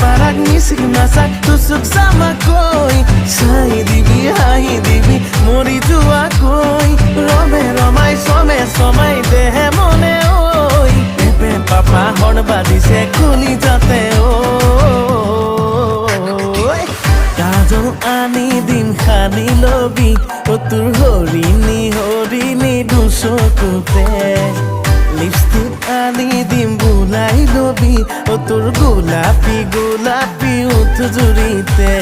পারাক মিশিক নাচাক তুচুক জামাকৈ চাই দিবি হাঁহি দিবি মৰি যোৱাকৈ ৰমে ৰমাই চমাই দেহে মনে ঐ পেপে পাপা হৰ্ণ বাজিছে কলি যাতে কাজল আনি দিম সানি লবি তোৰ হৰিণী দুচকুতে লিপষ্টিক আনি দিম বুলাই লবি তোৰ গোলাপী ওঠ জুৰিতে